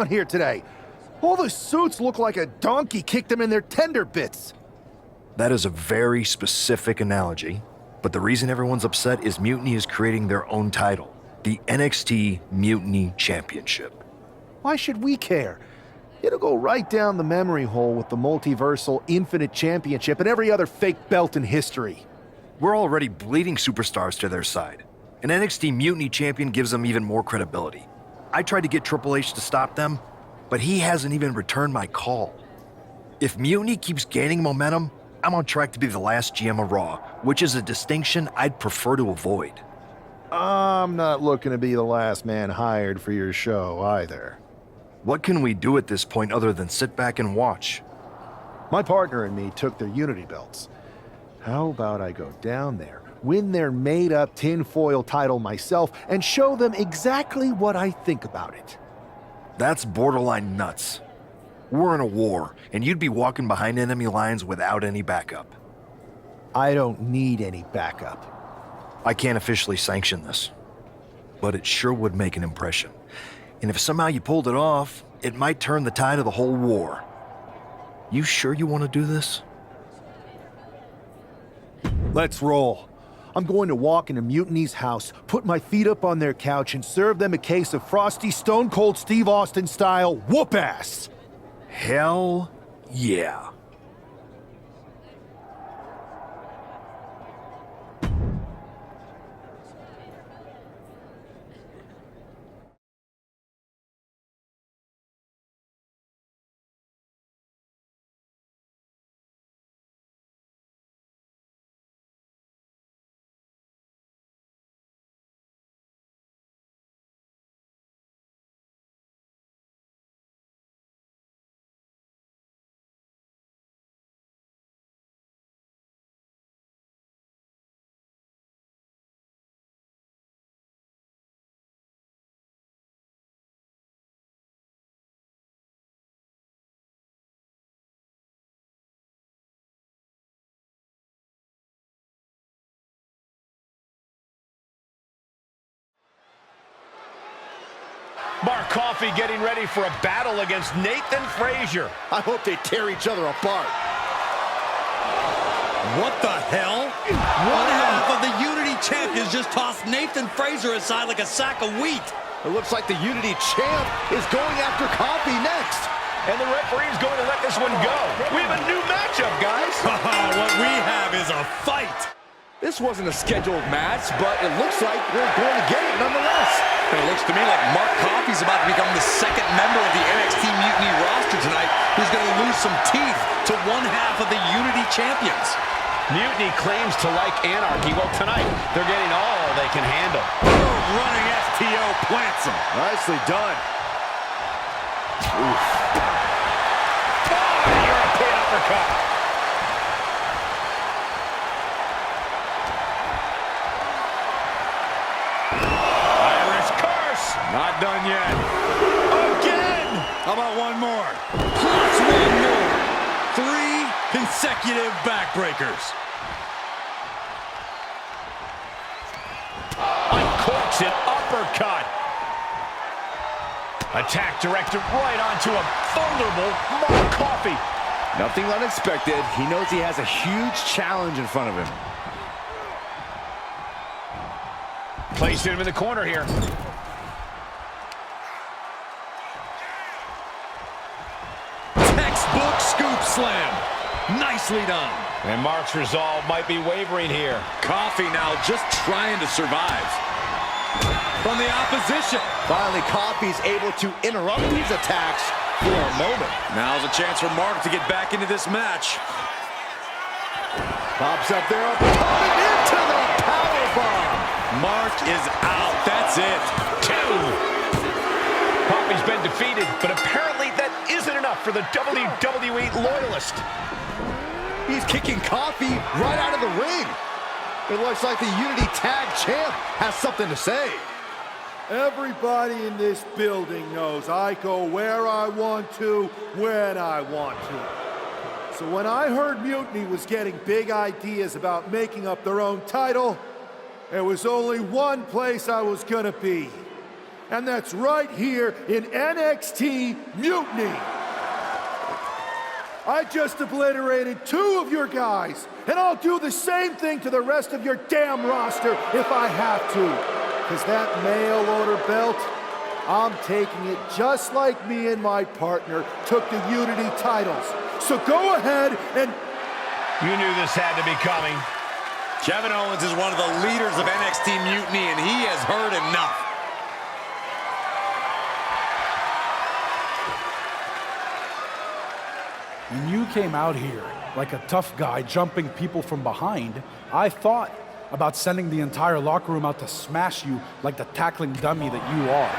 on here today? All the suits look like a donkey kicked them in their tender bits. That is a very specific analogy, but the reason everyone's upset is Mutiny is creating their own title, the NXT Mutiny Championship. Why should we care? It'll go right down the memory hole with the Multiversal Infinite Championship and every other fake belt in history. We're already bleeding superstars to their side. An NXT Mutiny champion gives them even more credibility. I tried to get Triple H to stop them, but he hasn't even returned my call. If Mutiny keeps gaining momentum, I'm on track to be the last GM of Raw, which is a distinction I'd prefer to avoid. I'm not looking to be the last man hired for your show either. What can we do at this point other than sit back and watch? My partner and me took their Unity belts. How about I go down there, win their made-up tinfoil title myself, and show them exactly what I think about it? That's borderline nuts. We're in a war, and you'd be walking behind enemy lines without any backup. I don't need any backup. I can't officially sanction this, but it sure would make an impression. And if somehow you pulled it off, it might turn the tide of the whole war. You sure you want to do this? Let's roll. I'm going to walk into Mutiny's house, put my feet up on their couch, and serve them a case of frosty Stone Cold Steve Austin style whoop-ass. Hell yeah. Mark Coffey getting ready for a battle against Nathan Frazier. I hope they tear each other apart. What the hell? One half of the Unity champions just tossed Nathan Frazier aside like a sack of wheat. It looks like the Unity champ is going after Coffey next. And the referee's going to let this one go. We have a new matchup, guys. What we have is a fight. This wasn't a scheduled match, but it looks like we're going to get it nonetheless. And it looks to me like Mark Coffey's about to become the second member of the NXT Mutiny roster tonight who's going to lose some teeth to one half of the Unity champions. Mutiny claims to like anarchy. Well, tonight, they're getting all they can handle. Running STO plants him. Nicely done. Oof. Oh, European uppercut. Not done yet. Again! How about one more? Plus one more. 3 consecutive backbreakers. Uncorks an uppercut. Attack directed right onto a vulnerable Mark Coffey. Nothing unexpected. He knows he has a huge challenge in front of him. Placing him in the corner here. Textbook scoop slam. Nicely done. And Mark's resolve might be wavering here. Coffey now just trying to survive. From the opposition. Finally, Coffey's able to interrupt these attacks for a moment. Now's a chance for Mark to get back into this match. Pops up there, coming into the powerbomb. Mark is out. That's it. 2. Coffey's been defeated, but apparently that isn't enough for the WWE loyalist. He's kicking Coffey right out of the ring. It looks like the Unity Tag Champ has something to say. Everybody in this building knows I go where I want to, when I want to. So when I heard Mutiny was getting big ideas about making up their own title, there was only one place I was gonna be. and that's right here in NXT Mutiny. I just obliterated 2 of your guys, and I'll do the same thing to the rest of your damn roster if I have to. Because that mail order belt, I'm taking it just like me and my partner took the Unity titles. So go ahead and... You knew this had to be coming. Kevin Owens is one of the leaders of NXT Mutiny, and he has heard enough. When you came out here like a tough guy jumping people from behind, I thought about sending the entire locker room out to smash you like the tackling dummy that you are.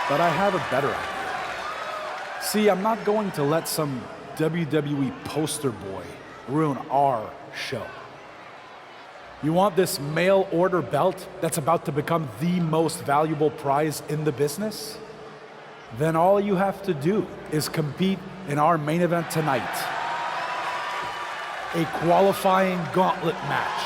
But I have a better idea. See, I'm not going to let some WWE poster boy ruin our show. You want this mail order belt that's about to become the most valuable prize in the business? Then all you have to do is compete in our main event tonight. A qualifying gauntlet match.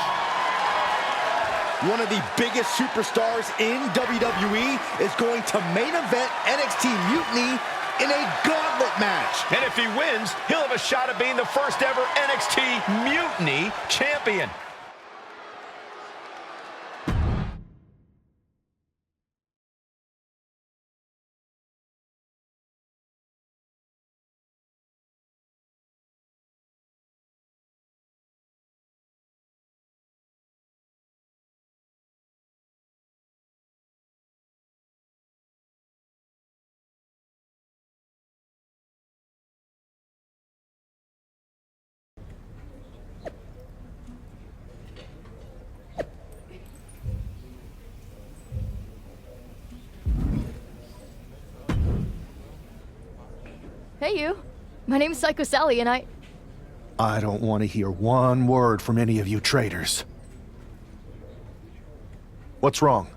One of the biggest superstars in WWE is going to main event NXT Mutiny in a gauntlet match. And if he wins, he'll have a shot at being the first ever NXT Mutiny champion. Hey, you. My name's Psycho Sally, and I don't want to hear one word from any of you traitors. What's wrong?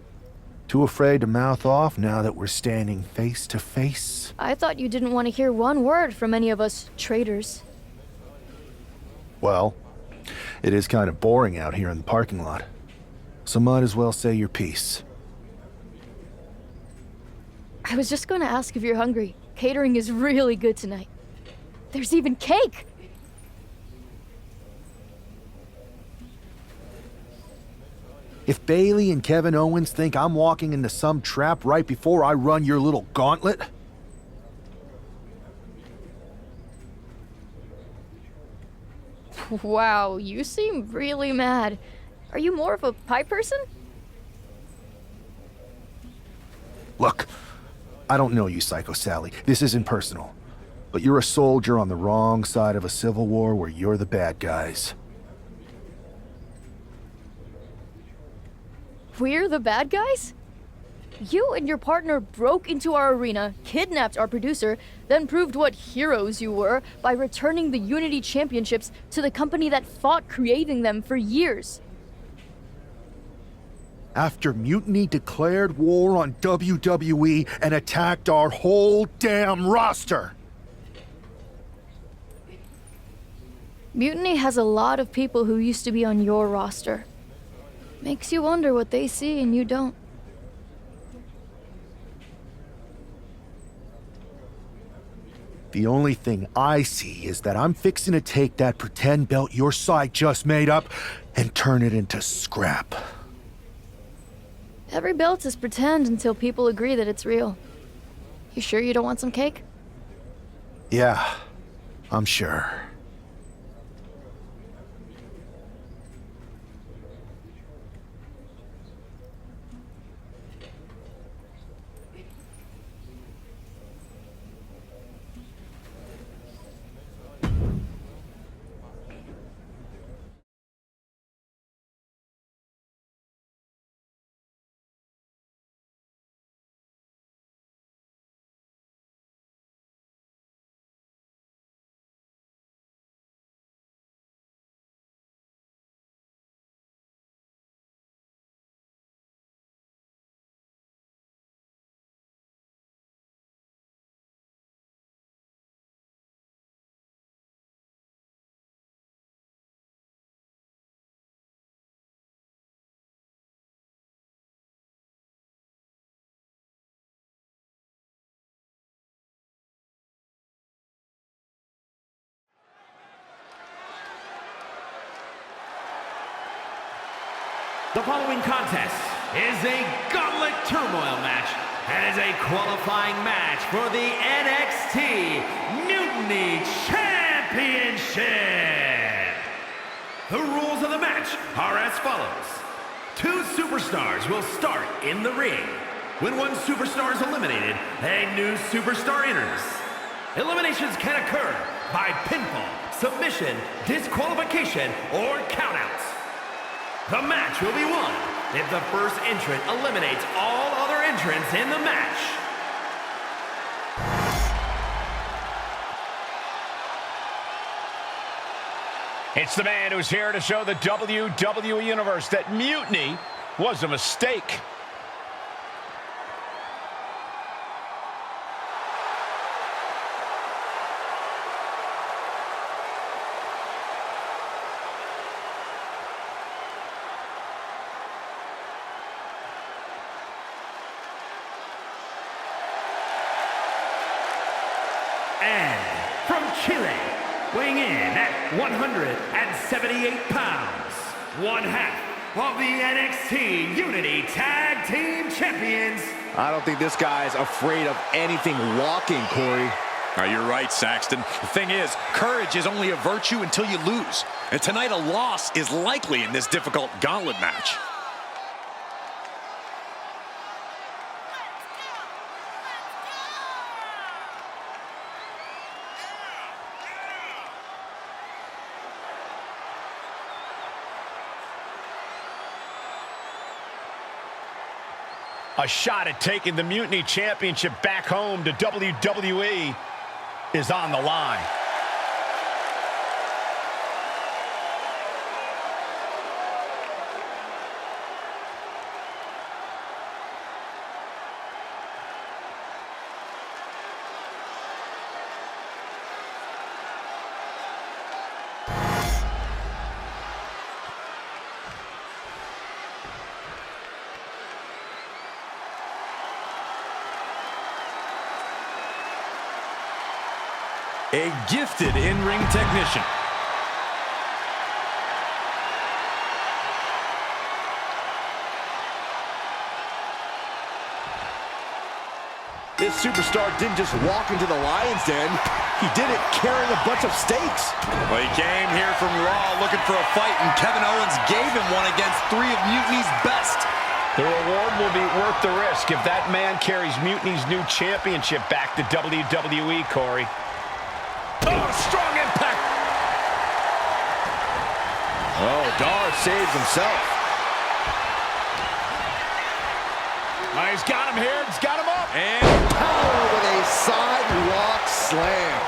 Too afraid to mouth off now that we're standing face to face? I thought you didn't want to hear one word from any of us traitors. Well, it is kind of boring out here in the parking lot. So might as well say your piece. I was just going to ask if you're hungry. Catering is really good tonight. There's even cake! If Bailey and Kevin Owens think I'm walking into some trap right before I run your little gauntlet... Wow, you seem really mad. Are you more of a pie person? Look, I don't know you, Psycho Sally. This isn't personal. But you're a soldier on the wrong side of a civil war where you're the bad guys. We're the bad guys? You and your partner broke into our arena, kidnapped our producer, then proved what heroes you were by returning the Unity Championships to the company that fought creating them for years. After Mutiny declared war on WWE and attacked our whole damn roster. Mutiny has a lot of people who used to be on your roster. Makes you wonder what they see and you don't. The only thing I see is that I'm fixing to take that pretend belt your side just made up and turn it into scrap. Every belt is pretend until people agree that it's real. You sure you don't want some cake? Yeah, I'm sure. The following contest is a gauntlet turmoil match and is a qualifying match for the NXT Mutiny Championship. The rules of the match are as follows. 2 superstars will start in the ring. When one superstar is eliminated, a new superstar enters. Eliminations can occur by pinfall, submission, disqualification, or countouts. The match will be won if the first entrant eliminates all other entrants in the match. It's the man who's here to show the WWE Universe that mutiny was a mistake. And from Chile, weighing in at 178 pounds, one half of the NXT Unity Tag Team Champions. I don't think this guy's afraid of anything walking, Corey. You're right, Saxton. The thing is, courage is only a virtue until you lose. And tonight a loss is likely in this difficult gauntlet match. A shot at taking the Mutiny Championship back home to WWE is on the line. A gifted in-ring technician. This superstar didn't just walk into the Lion's Den. He did it carrying a bunch of stakes. Well, he came here from Raw looking for a fight, and Kevin Owens gave him one against 3 of Mutiny's best. The reward will be worth the risk if that man carries Mutiny's new championship back to WWE, Corey. Oh, strong impact. Oh, Dar saves himself. Oh, he's got him here. He's got him up. And power with a sidewalk slam.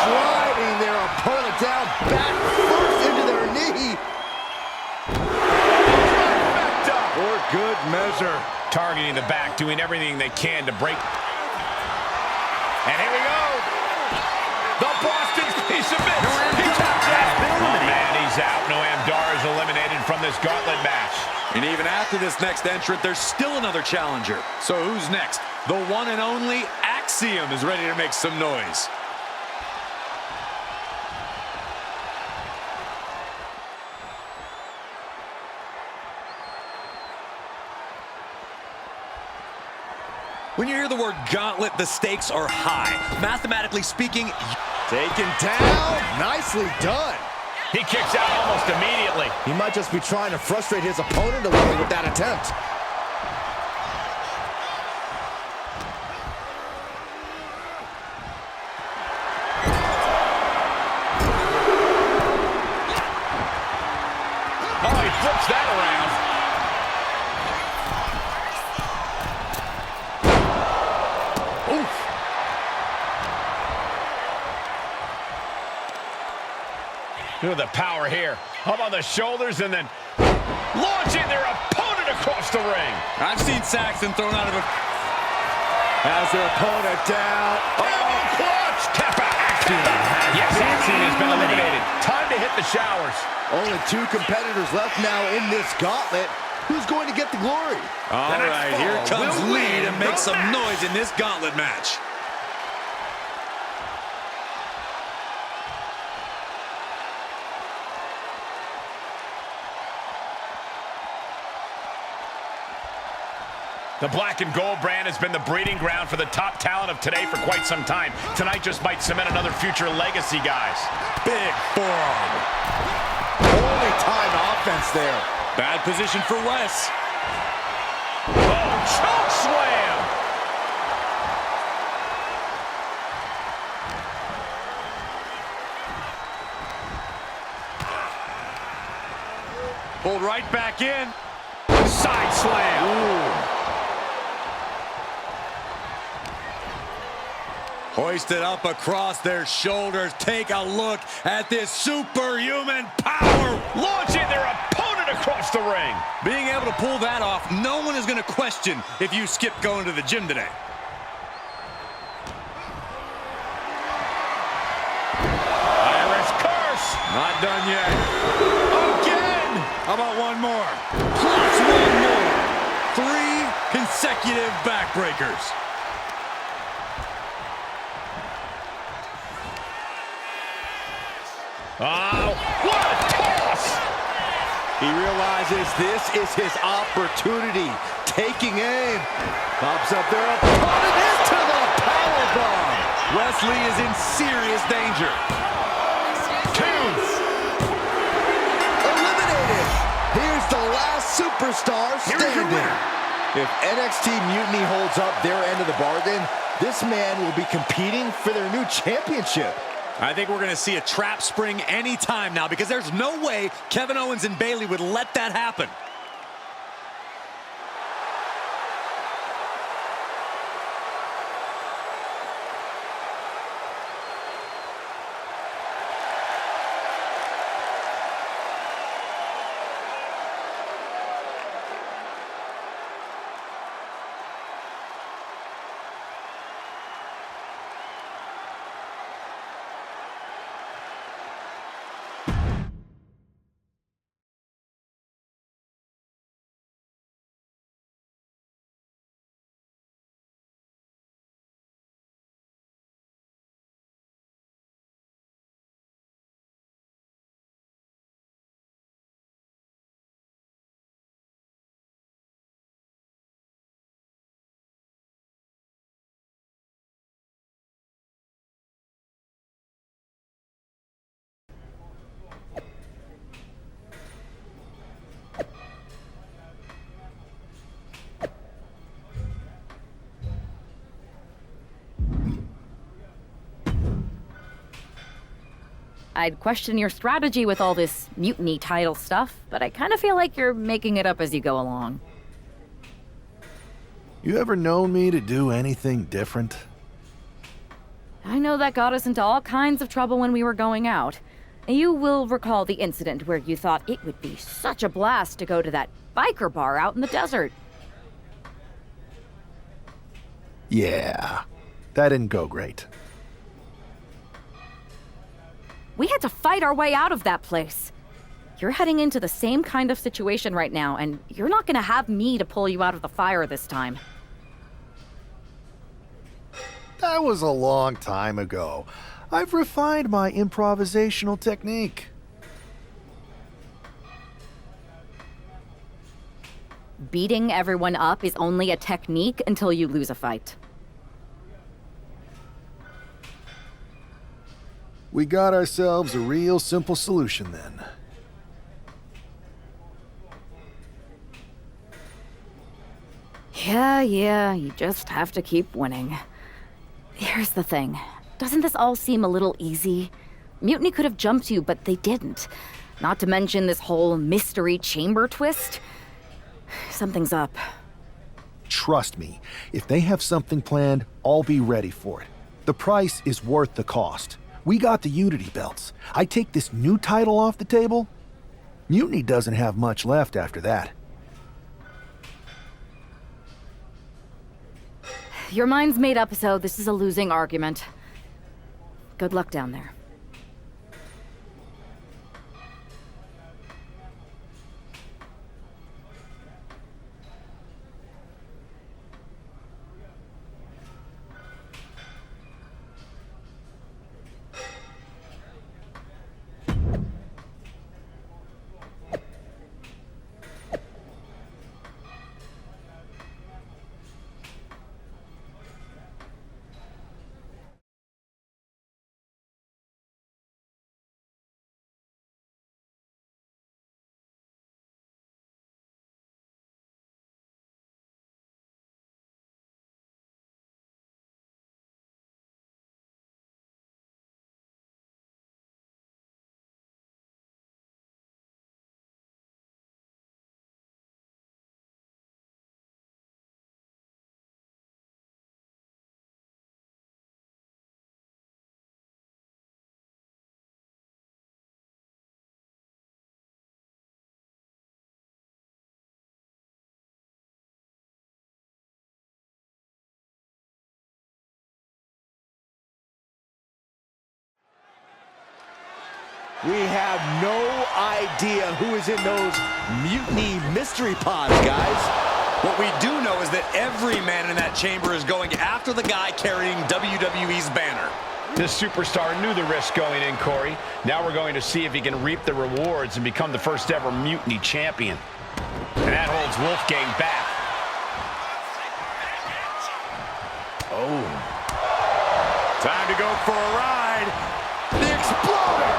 Driving their opponent down back first into their knee. For good measure. Targeting the back, doing everything they can to break. And here we go. The Boston piece of it. He taps out. Oh, man, he's out. Noam Dar is eliminated from this gauntlet match. And even after this next entrant, there's still another challenger. So who's next? The one and only Axiom is ready to make some noise. When you hear the word gauntlet, the stakes are high. Mathematically speaking, Taken down. Nicely done. He kicks out almost immediately. He might just be trying to frustrate his opponent a little with that attempt. Oh, he flips that around. Oof. Look at the power here. Up on the shoulders and then launching their opponent across the ring. I've seen Saxton thrown out of a... Has their opponent down. Oh, clutch! Tap out. Yes, Axiom has been eliminated. Time to hit the showers. Only 2 competitors left now in this gauntlet. Who's going to get the glory? All right, here comes will Lee to win make the some match. noise in this gauntlet match. The black and gold brand has been the breeding ground for the top talent of today for quite some time. Tonight just might cement another future legacy, guys. Big forearm. Holy time offense there. Bad position for Wes. Oh, choke slam! Pulled right back in. Side slam. Ooh. Hoisted up across their shoulders. Take a look at this superhuman power. Launching their opponent across the ring. Being able to pull that off, no one is going to question if you skipped going to the gym today. Irish curse. Not done yet. Again! How about one more? Plus one more. 3 consecutive backbreakers. Oh, what a toss! He realizes this is his opportunity. Taking aim. Pops up there. Opponent into the powerbomb. Wesley is in serious danger. 2. Eliminated. Here's the last superstar Here is your standing. winner. If NXT Mutiny holds up their end of the bargain, this man will be competing for their new championship. I think we're going to see a trap spring anytime now because there's no way Kevin Owens and Bayley would let that happen. I'd question your strategy with all this mutiny title stuff, but I kind of feel like you're making it up as you go along. You ever known me to do anything different? I know that got us into all kinds of trouble when we were going out. You will recall the incident where you thought it would be such a blast to go to that biker bar out in the desert. Yeah, that didn't go great. We had to fight our way out of that place. You're heading into the same kind of situation right now, and you're not gonna have me to pull you out of the fire this time. That was a long time ago. I've refined my improvisational technique. Beating everyone up is only a technique until you lose a fight. We got ourselves a real simple solution then. Yeah, you just have to keep winning. Here's the thing. Doesn't this all seem a little easy? Mutiny could have jumped you, but they didn't. Not to mention this whole mystery chamber twist. Something's up. Trust me, if they have something planned, I'll be ready for it. The price is worth the cost. We got the Unity belts. I take this new title off the table, Mutiny doesn't have much left after that. Your mind's made up, so this is a losing argument. Good luck down there. We have no idea who is in those mutiny mystery pods, guys. What we do know is that every man in that chamber is going after the guy carrying WWE's banner. This superstar knew the risk going in, Corey. Now we're going to see if he can reap the rewards and become the first ever Mutiny champion. And that holds Wolfgang back. Oh. Time to go for a ride. The Exploder.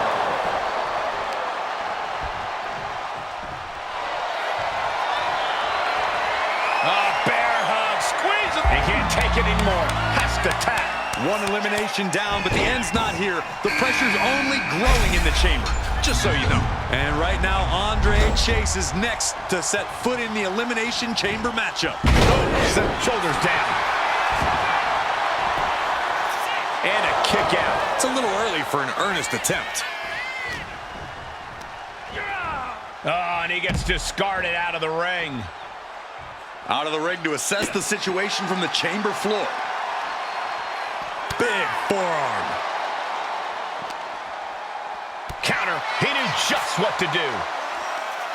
Bear hug, squeeze him. He can't take it anymore. Has to tap. One elimination down, but the end's not here. The pressure's only growing in the chamber, just so you know. And right now, Andre Chase is next to set foot in the Elimination Chamber matchup. Oh, shoulders down. And a kick out. It's a little early for an earnest attempt. Oh, and he gets discarded out of the ring. Out of the ring to assess the situation from the chamber floor. Big forearm. Counter. He knew just what to do.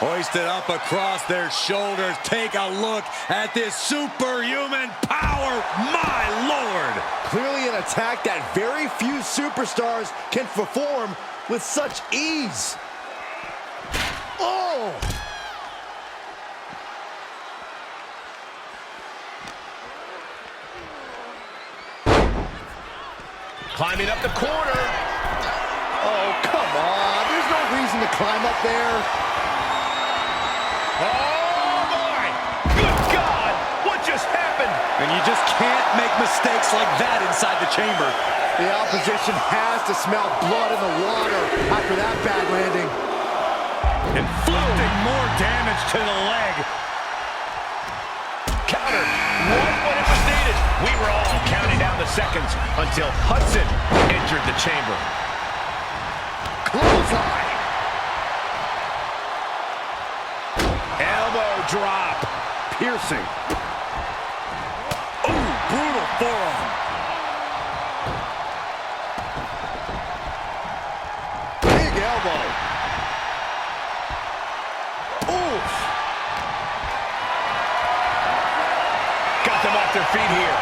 Hoisted up across their shoulders. Take a look at this superhuman power. My Lord. Clearly an attack that very few superstars can perform with such ease. Oh! Climbing up the corner. Oh, come on. There's no reason to climb up there. Oh, boy. Good God. What just happened? And you just can't make mistakes like that inside the chamber. The opposition has to smell blood in the water after that bad landing. Inflicting more damage to the leg. Counter. Right when it was needed. We were all counting down the seconds until Hudson entered the chamber. Clothesline. Elbow drop. Piercing. Ooh, brutal forearm. Big elbow. Oof. Got them off their feet here.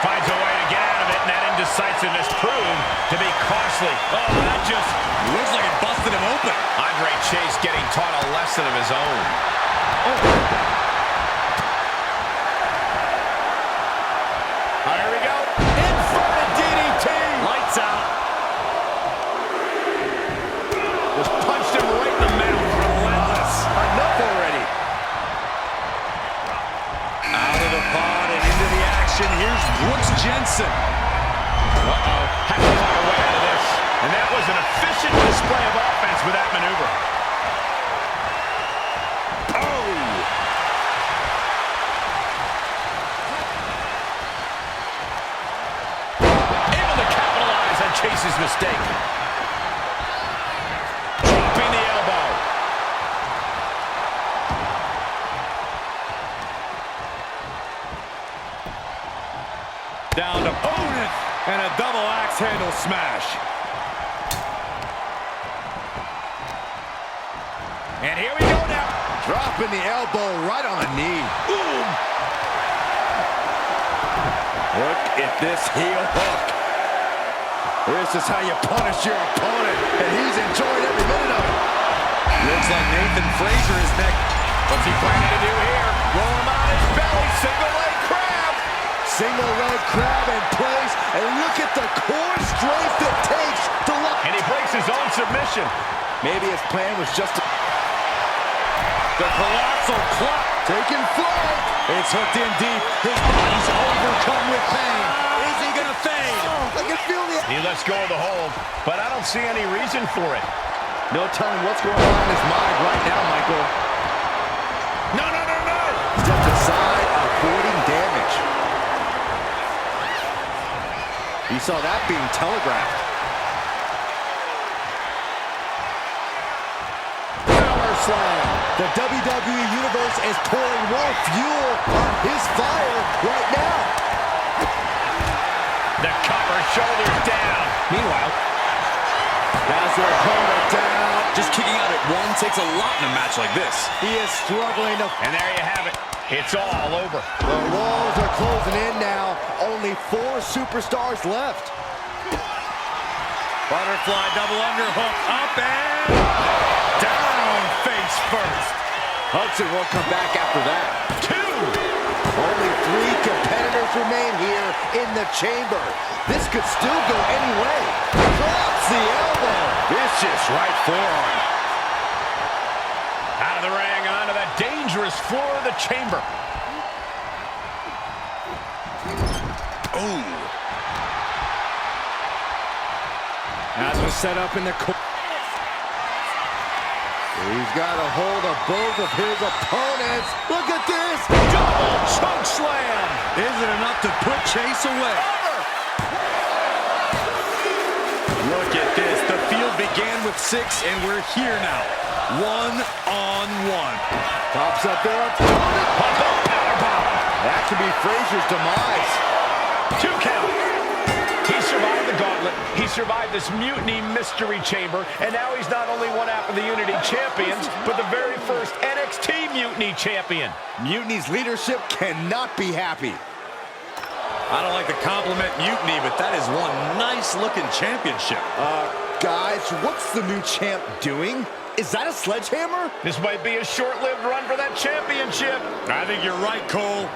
Finds a way to get out of it, and that indecisiveness proved to be costly. Oh, that just Looks like it busted him open. Andre Chase getting taught a lesson of his own. Oh. Here we go. Inverted DDT. Lights out. Just punched him right in the mouth. Relentless. Enough already. Out of the pod and into the action. Here's Brooks Jensen. Uh-oh. Has to find a way out of this. And that was an efficient display of offense with that maneuver. Oh! Able to capitalize on Chase's mistake. Dropping the elbow. Down to opponent. And a double axe handle smash. And here we go now. Dropping the elbow right on the knee. Boom! Look at this heel hook. This is how you punish your opponent, and he's enjoying every minute of it. Looks like Nathan Frazier is next. What's he planning to do here? Roll him on his belly. Single leg crab. Single leg crab in place, and look at the core strength it takes to lock. And he breaks his own submission. Maybe his plan was just to... The colossal club. Taking flight. It's hooked in deep. His body's overcome with pain. Is he going to fade? I can feel the... He lets go of the hold, but I don't see any reason for it. No telling what's going on in his mind right now, Michael. No, no, no, no! Stepped aside, avoiding damage. You saw that being telegraphed. Power slam. The WWE Universe is pouring more fuel on his fire right now. The cover, shoulders down. Meanwhile, Has their opponent down. Just kicking out at one takes a lot in a match like this. He is struggling to... And there you have it. It's all over. The walls are closing in now. Only 4 superstars left. Butterfly double underhook. Up and down face first. Hudson won't come back after that. 2. Only 3 competitors remain here in the chamber. This could still go any way. Drops the elbow. Vicious right forearm. Out of the ring, onto that dangerous floor of the chamber. Oh. As was set up in the corner. He's got a hold of both of his opponents. Look at this. Double choke slam. Isn't enough to put Chase away. Look at this. The field began with 6, and we're here now. 1-on-1. Pops up their opponent. That could be Frazier's demise. 2 count. He survived the gauntlet. He survived this mutiny mystery chamber, and now he's not only one half of the Unity champions, but the very first NXT Mutiny champion. Mutiny's leadership cannot be happy. I don't like to compliment Mutiny, but that is one nice-looking championship. Guys, what's the new champ doing? Is that a sledgehammer? This might be a short-lived run for that championship. I think you're right, Cole.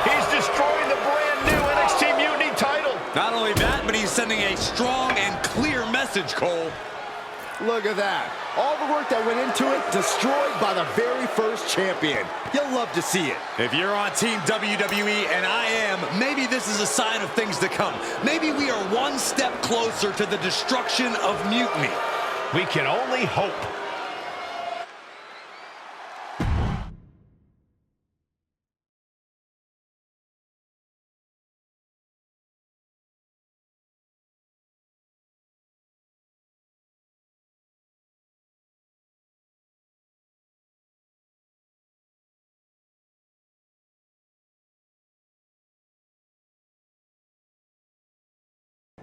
He's destroying the brand new NXT Mutiny title. Not only that, but he's sending a strong and clear message, Cole. Look at that. All the work that went into it, destroyed by the very first champion. You'll love to see it. If you're on Team WWE, and I am, maybe this is a sign of things to come. Maybe we are one step closer to the destruction of Mutiny. We can only hope.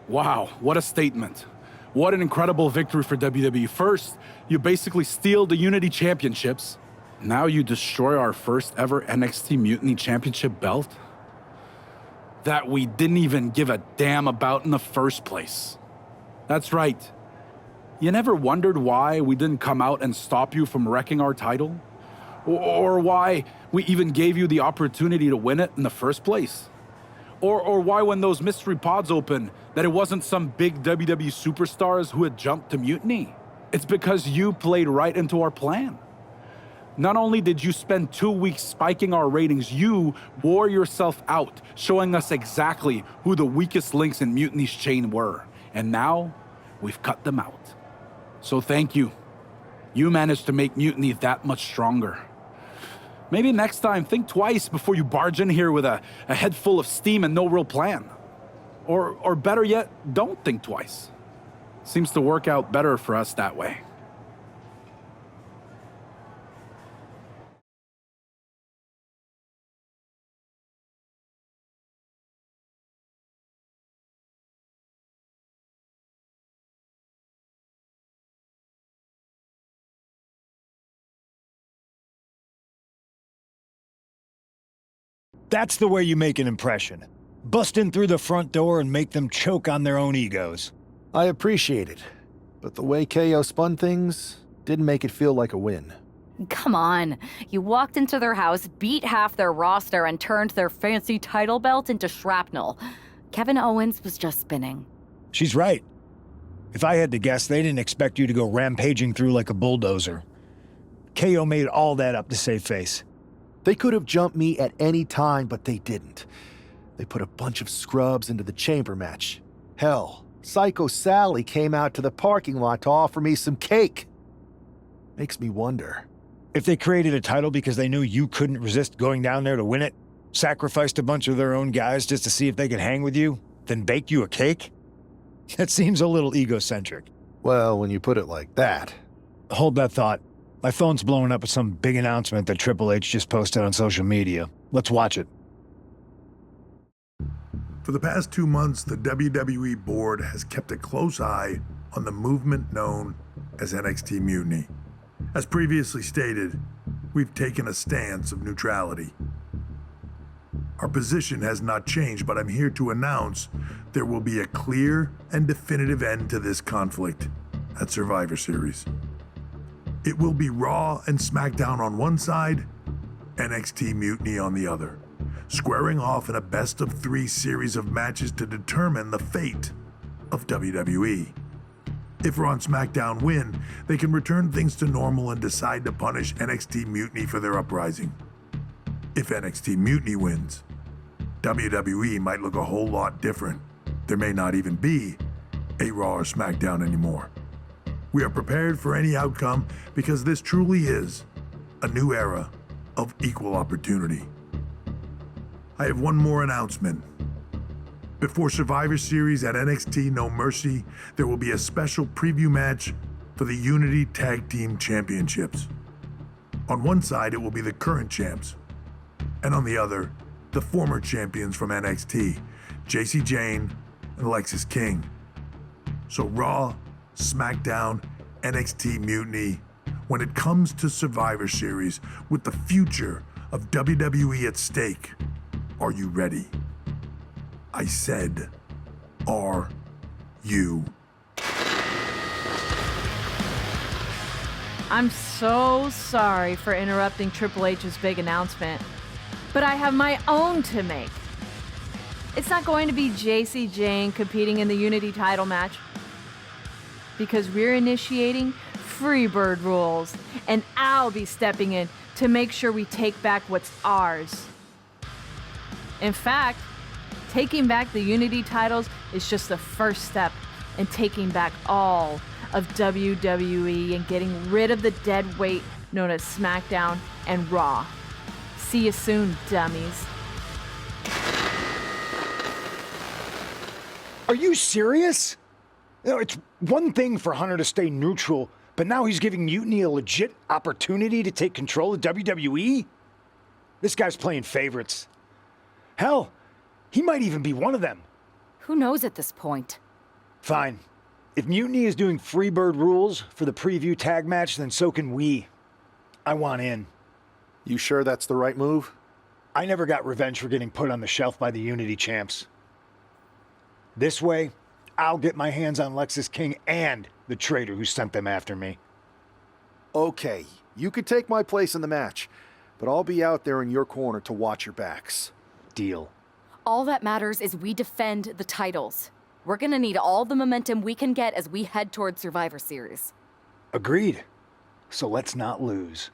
Wow, what a statement. What an incredible victory for WWE. First, you basically steal the Unity Championships. Now you destroy our first ever NXT Mutiny Championship belt that we didn't even give a damn about in the first place. That's right. You never wondered why we didn't come out and stop you from wrecking our title? Or why we even gave you the opportunity to win it in the first place? Or why when those mystery pods opened, that it wasn't some big WWE superstars who had jumped to Mutiny? It's because you played right into our plan. Not only did you spend 2 weeks spiking our ratings, you wore yourself out, showing us exactly who the weakest links in Mutiny's chain were. And now, we've cut them out. So thank you. You managed to make Mutiny that much stronger. Maybe next time, think twice before you barge in here with a head full of steam and no real plan. Or better yet, don't think twice. Seems to work out better for us that way. That's the way you make an impression. Bust in through the front door and make them choke on their own egos. I appreciate it, but the way KO spun things didn't make it feel like a win. Come on. You walked into their house, beat half their roster, and turned their fancy title belt into shrapnel. Kevin Owens was just spinning. She's right. If I had to guess, they didn't expect you to go rampaging through like a bulldozer. KO made all that up to save face. They could have jumped me at any time, but they didn't. They put a bunch of scrubs into the chamber match. Hell, Psycho Sally came out to the parking lot to offer me some cake. Makes me wonder. If they created a title because they knew you couldn't resist going down there to win it, sacrificed a bunch of their own guys just to see if they could hang with you, then baked you a cake? That seems a little egocentric. Well, when you put it like that. Hold that thought. My phone's blowing up with some big announcement that Triple H just posted on social media. Let's watch it. For the past 2 months, the WWE board has kept a close eye on the movement known as NXT Mutiny. As previously stated, we've taken a stance of neutrality. Our position has not changed, but I'm here to announce there will be a clear and definitive end to this conflict at Survivor Series. It will be Raw and SmackDown on one side, NXT Mutiny on the other, squaring off in a best-of-3 series of matches to determine the fate of WWE. If Raw and SmackDown win, they can return things to normal and decide to punish NXT Mutiny for their uprising. If NXT Mutiny wins, WWE might look a whole lot different. There may not even be a Raw or SmackDown anymore. We are prepared for any outcome because this truly is a new era of equal opportunity. I have one more announcement. Before Survivor Series at NXT No Mercy, there will be a special preview match for the Unity Tag Team Championships. On one side, it will be the current champs, and on the other, the former champions from NXT, Jacy Jayne and Lexis King. So Raw, SmackDown, NXT Mutiny, when it comes to Survivor Series with the future of WWE at stake, are you ready? I said, are you? I'm so sorry for interrupting Triple H's big announcement, but I have my own to make. It's not going to be Jacy Jayne competing in the Unity title match, because we're initiating Freebird rules, and I'll be stepping in to make sure we take back what's ours. In fact, taking back the Unity titles is just the first step in taking back all of WWE and getting rid of the dead weight known as SmackDown and Raw. See you soon, dummies. Are you serious? You know, it's one thing for Hunter to stay neutral, but now he's giving Mutiny a legit opportunity to take control of WWE? This guy's playing favorites. Hell, he might even be one of them. Who knows at this point? Fine. If Mutiny is doing Freebird rules for the preview tag match, then so can we. I want in. You sure that's the right move? I never got revenge for getting put on the shelf by the Unity champs. This way, I'll get my hands on Lexis King and the traitor who sent them after me. Okay, you could take my place in the match, but I'll be out there in your corner to watch your backs. Deal. All that matters is we defend the titles. We're gonna need all the momentum we can get as we head towards Survivor Series. Agreed. So let's not lose.